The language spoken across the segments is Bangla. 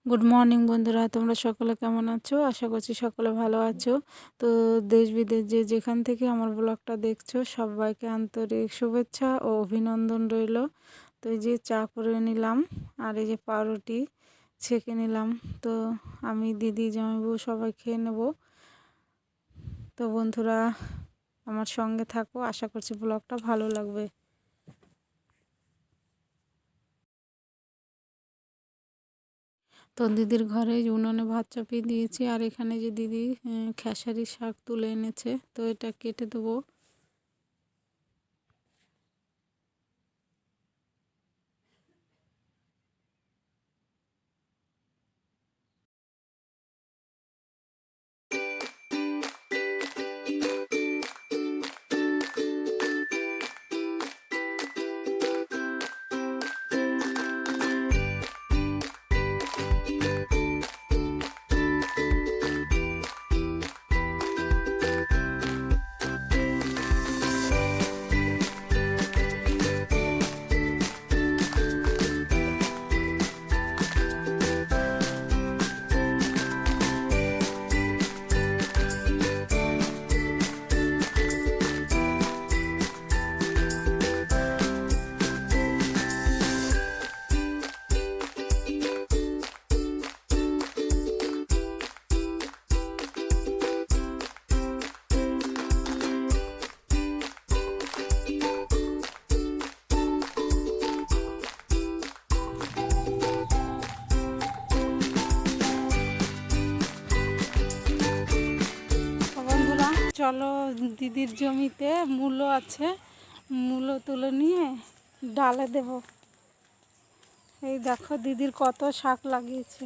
গুড মর্নিং বন্ধুরা, তোমরা সকলে কেমন আছো? আশা করছি সকলে ভালো আছো। তো দেশ বিদেশ যেখান থেকে আমার ব্লগটা দেখছো সবাইকে আন্তরিক শুভেচ্ছা ও অভিনন্দন রইল। তো এই যে চা করে নিলাম আর এই যে পাউরুটি ছেঁকে নিলাম। তো আমি দিদি জামাইবাবু সবাই খেয়ে নেব। তো বন্ধুরা আমার সঙ্গে থাকো, আশা করছি ব্লগটা ভালো লাগবে। তো দিদির ঘরে উনুনে ভাত চাপিয়ে দিয়েছি আর এখানে যে দিদি খেসারি শাক তুলে এনেছে, তো এটা কেটে দেবো। বন্ধুরা চলো, দিদির জমিতে মূলো আছে, মূলো তুলে নিয়ে ডালে দেব। এই দেখো দিদির কত শাক লাগিয়েছে।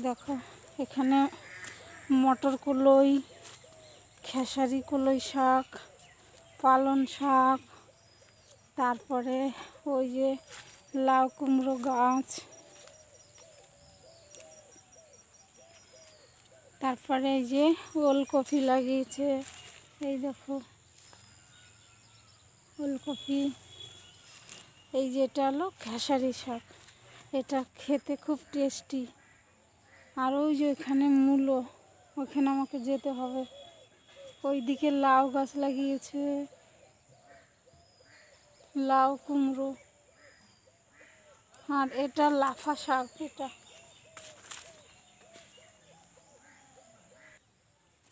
দেখো এখানে মটর কলই, খেসারি কলই শাক, পালং শাক, তারপরে ওই যে লাউ কুমড়ো গাছ, তারপরে এই যে ওলকপি লাগিয়েছে। এই দেখো ওলকপি। এই যে এটা হলো খেসারি শাক, এটা খেতে খুব টেস্টি। আর ওই যে ওইখানে মূলো, ওখানে আমাকে যেতে হবে। ওইদিকে লাউ গাছ লাগিয়েছে, লাউ কুমড়ো। আর এটা লাফা শাক। এটা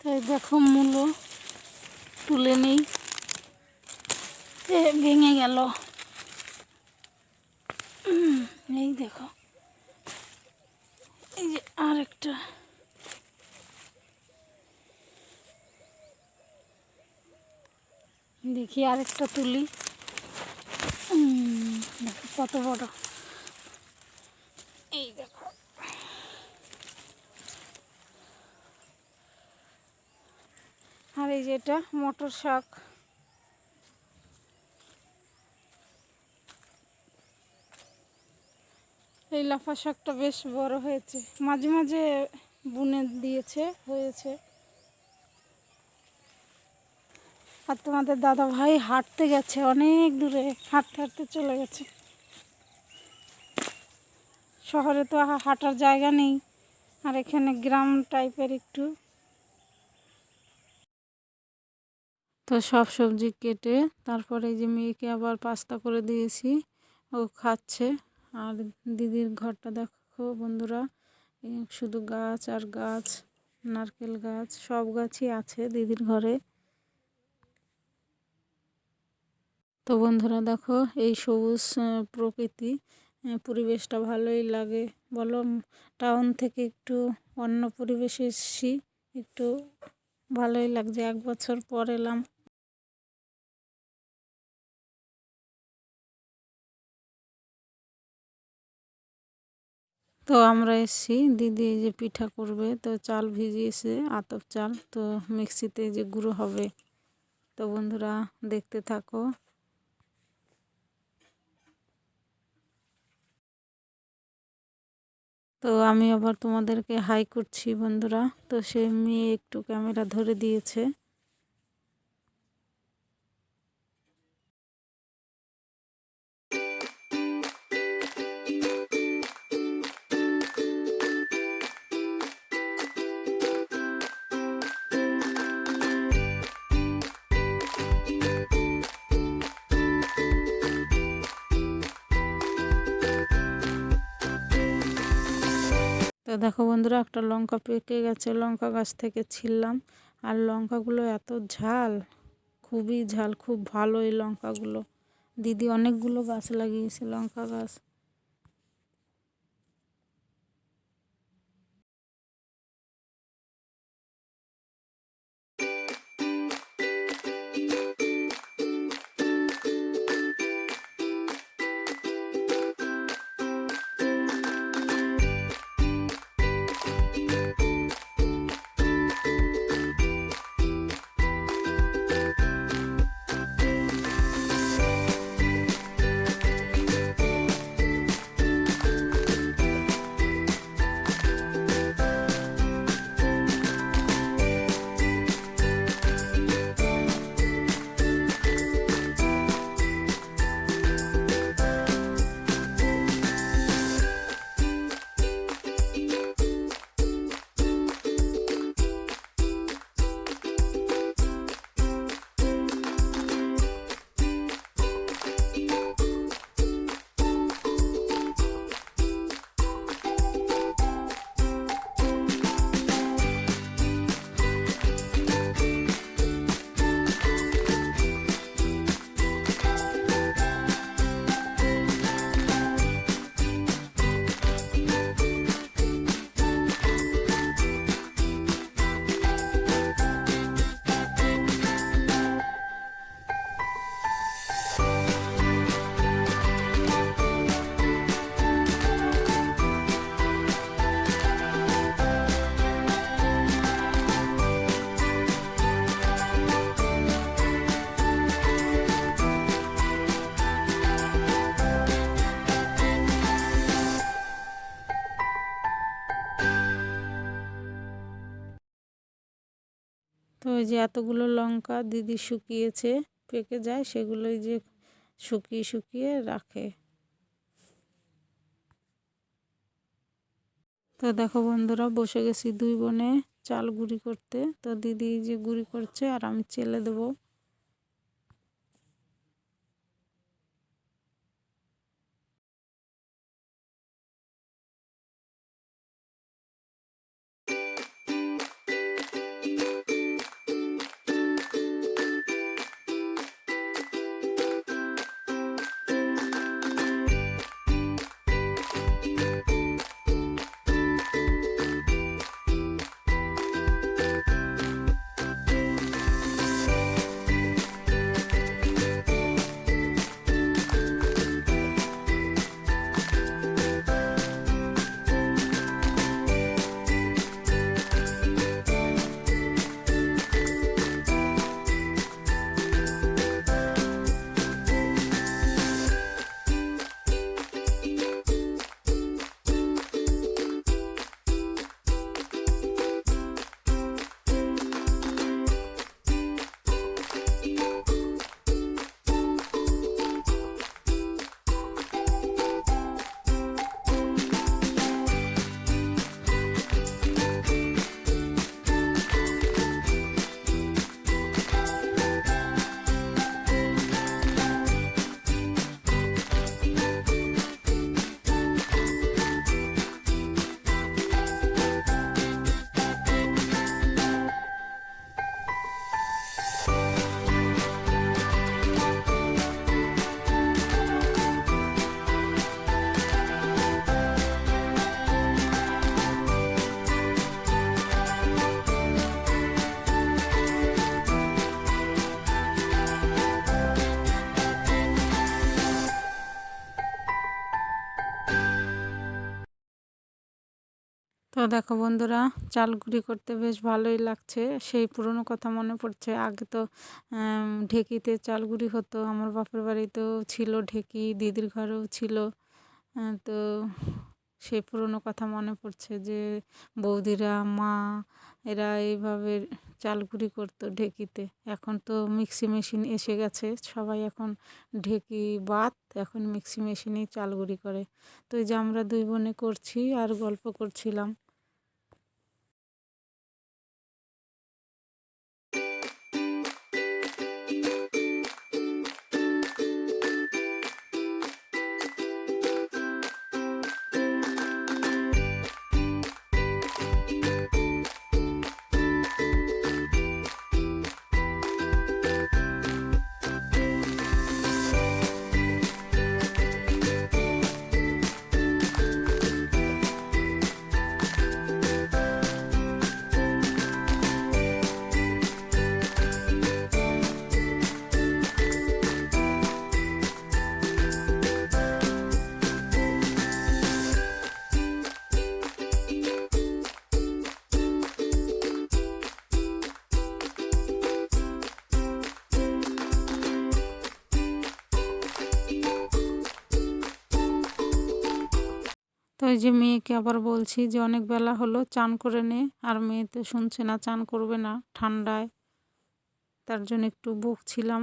তাই দেখো মূলো তুলে নেই, ভেঙে গেল। এই দেখো এই যে আরেকটা। দেখি আরেকটা তুলি। দেখো কত বড়। এই দেখো আর এই যে এটা মটর শাক। এই লাফা শাকটা বেশ বড় হয়েছে, মাঝে মাঝে বুনে দিয়েছে, হয়েছে। আর তোমাদের দাদা ভাই হাঁটতে গেছে, অনেক দূরে হাঁটতে হাঁটতে চলে গেছে। শহরে তো হাঁটার জায়গা নেই, আর এখানে গ্রাম টাইপের একটু। তো সব সবজি কেটে তারপরে এই যে মেয়েকে আবার পাস্তা করে দিয়েছি, ও খাচ্ছে। আর দিদির ঘরটা দেখো বন্ধুরা, শুধু গাছ আর গাছ, নারকেল গাছ, সব গাছই আছে দিদির ঘরে। তো বন্ধুরা দেখো এই সবুজ প্রকৃতি, পরিবেশটা ভালোই লাগে বলো। টাউন থেকে একটু অন্য পরিবেশে এসেছি, একটু ভালোই লাগছে। 1 বছর পর এলাম। তো আমরা এসেছি, দিদি এই যে পিঠা করবে, তো চাল ভিজিয়েছে, আতপ চাল, তো মিক্সিতে যে গুঁড়ো হবে। তো বন্ধুরা দেখতে থাকো। তো আমি আবার তোমাদেরকে হাই করছি বন্ধুরা। তো সে মেয়ে একটু ক্যামেরা ধরে দিয়েছে। তো দেখো বন্ধুরা, একটা লঙ্কা পেকে গেছে, লঙ্কা গাছ থেকে ছিললাম। আর লঙ্কাগুলো এত ঝাল, খুবই ঝাল, খুব ভালো এই লঙ্কাগুলো। দিদি অনেকগুলো গাছ লাগিয়েছে, লঙ্কা গাছ। তো ওই যে এতগুলো লঙ্কা দিদি শুকিয়েছে, পেকে যায়, সেগুলোই যে শুকিয়ে শুকিয়ে রাখে। তো দেখো বন্ধুরা, বসে গেছি দুই বোনে চাল গুঁড়ি করতে। তো দিদি যে গুঁড়ি করছে আর আমি চেলে দেবো। তো দেখো বন্ধুরা, চাল গুঁড়ি করতে বেশ ভালোই লাগছে। সেই পুরনো কথা মনে পড়ছে। আগে তো ঢেঁকিতে চাল গুঁড়ি হতো। আমার বাপের বাড়িতেও ছিল ঢেঁকি, দিদির ঘরেও ছিল। তো সেই পুরনো কথা মনে পড়ছে যে বৌদিরা, মা, এরা এইভাবে চাল গুঁড়ি করতো ঢেঁকিতে। এখন তো মিক্সি মেশিন এসে গেছে, সবাই এখন ঢেঁকি বাদ, এখন মিক্সি মেশিনেই চাল গুঁড়ি করে। তো এই যে আমরা দুই বোনে করছি আর গল্প করছিলাম। এই যে মেয়েকে আবার বলছি যে অনেক বেলা হলো, চান করে নে। আর মেয়ে তো শুনছে না, চান করবে না ঠান্ডায়। তার জন্য একটু বকছিলাম।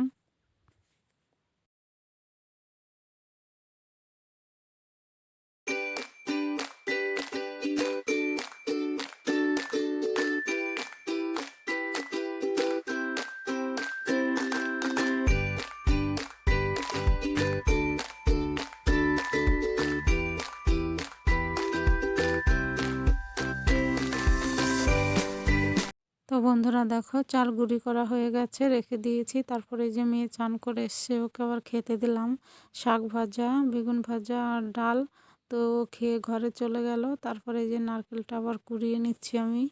তো বন্ধুরা দেখো, চাল গুঁড়ি করা হয়ে গেছে, রেখে দিয়েছি। তারপরে এই যে মেয়ে চান করে এসছে, ওকে আবার খেতে দিলাম শাক ভাজা, বেগুন ভাজা আর ডাল। তো ও খেয়ে ঘরে চলে গেল। তারপরে এই যে নারকেলটা আবার কুড়িয়ে নিচ্ছি আমি।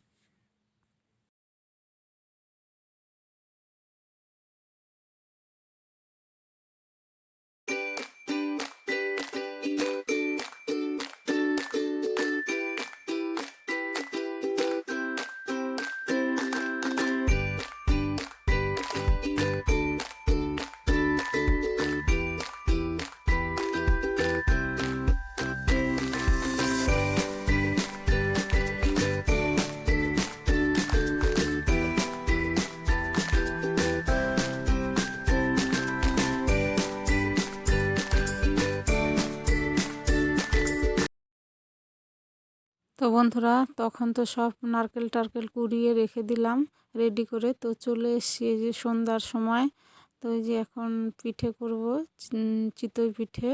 তো বন্ধুরা, তখন তো সব নারকেল টারকেল কুড়িয়ে রেখে দিলাম রেডি করে। তো চলে এসছি এই যে সন্ধ্যার সময়। তো এই যে এখন পিঠে করব, চিতই পিঠে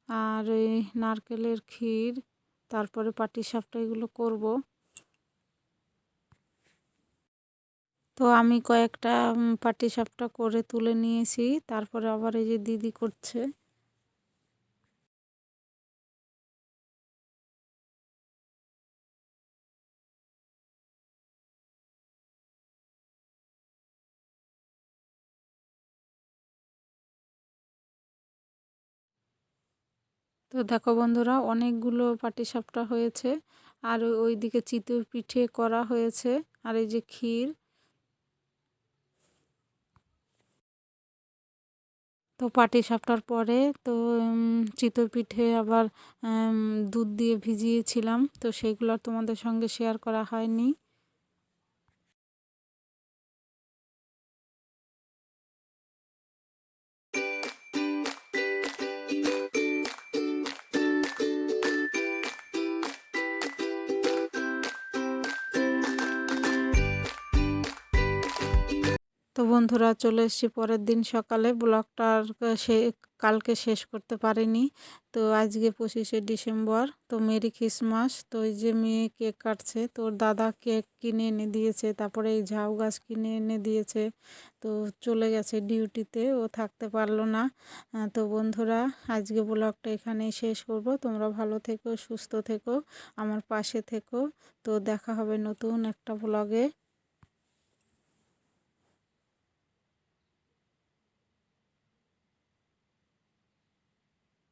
আর এই নারকেলের ক্ষীর, তারপরে পাটিসাপটা, এগুলো করব। তো আমি কয়েকটা পাটিসাপটা করে তুলে নিয়েছি। তারপরে আবার এই যে দিদি করছে। তো দেখো বন্ধুরা, অনেকগুলো পাটিসাপটা হয়েছে। আর ওইদিকে চিতই পিঠে করা হয়েছে। আর এই যে ক্ষীর। তো পাটিসাপটার পরে তো চিতই পিঠে আবার দুধ দিয়ে ভিজিয়েছিলাম। তো সেইগুলো আর তোমাদের সঙ্গে শেয়ার করা হয়নি। তো বন্ধুরা, চলে এসেছি পরের দিন সকালে। ব্লগটা আর সে কালকে শেষ করতে পারিনি। তো আজকে 25শে ডিসেম্বর। তো মেরি ক্রিসমাস। তো এই যে মেয়ে কেক কাটছে, তো ওর দাদা কেক কিনে এনে দিয়েছে, তারপরে এই ঝাউ গাছ কিনে এনে দিয়েছে। তো চলে গেছে ডিউটিতে, ও থাকতে পারলো না। তো বন্ধুরা, আজকে ব্লগটা এখানেই শেষ করব। তোমরা ভালো থেকো, সুস্থ থেকো, আমার পাশে থেকো। তো দেখা হবে নতুন একটা ব্লগে।